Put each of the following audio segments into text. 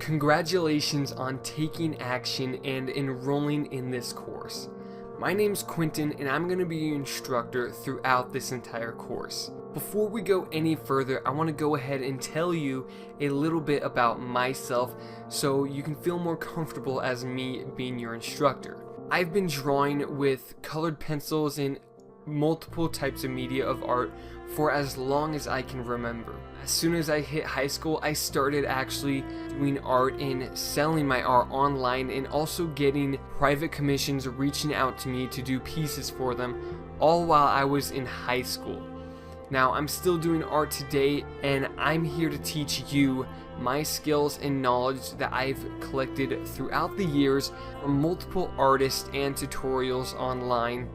Congratulations on taking action and enrolling in this course. My name's Quentin and I'm going to be your instructor throughout this entire course. Before we go any further, I want to go ahead and tell you a little bit about myself so you can feel more comfortable as me being your instructor. I've been drawing with colored pencils and multiple types of media of art for as long as I can remember. As soon as I hit high school, I started actually doing art and selling my art online, and also getting private commissions reaching out to me to do pieces for them, all while I was in high school. Now I'm still doing art today, and I'm here to teach you my skills and knowledge that I've collected throughout the years from multiple artists and tutorials online,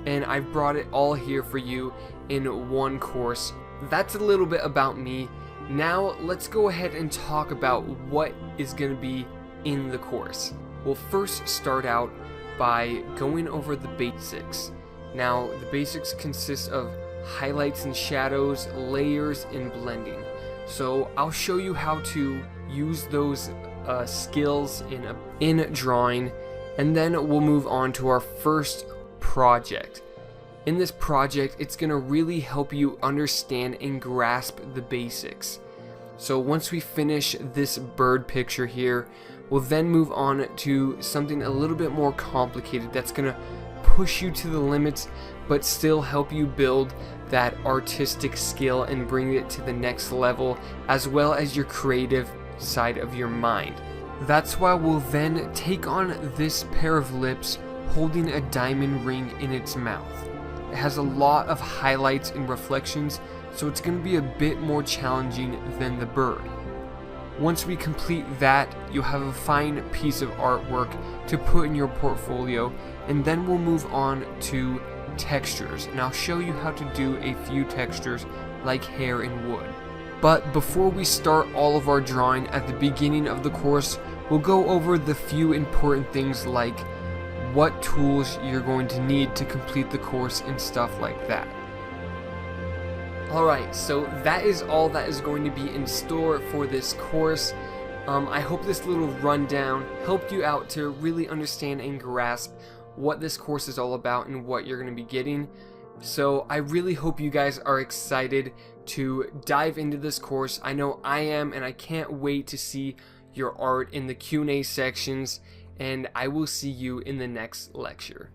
and I've brought it all here for you in one course. That's a little bit about me. Now let's go ahead and talk about what is going to be in the course. We'll first start out by going over the basics. Now the basics consist of highlights and shadows, layers, and blending. So I'll show you how to use those skills in drawing, and then we'll move on to our first project. In this project, it's going to really help you understand and grasp the basics. So once we finish this bird picture here, we'll then move on to something a little bit more complicated that's going to push you to the limits but still help you build that artistic skill and bring it to the next level, as well as your creative side of your mind. That's why we'll then take on this pair of lips holding a diamond ring in its mouth. It has a lot of highlights and reflections, so it's going to be a bit more challenging than the bird. Once we complete that, you'll have a fine piece of artwork to put in your portfolio, and then we'll move on to textures, and I'll show you how to do a few textures like hair and wood. But before we start all of our drawing at the beginning of the course, we'll go over the few important things like what tools you're going to need to complete the course and stuff like that. Alright, so that is all that is going to be in store for this course. I hope this little rundown helped you out to really understand and grasp what this course is all about and what you're going to be getting. So I really hope you guys are excited to dive into this course. I know I am, and I can't wait to see your art in the Q&A sections, and I will see you in the next lecture.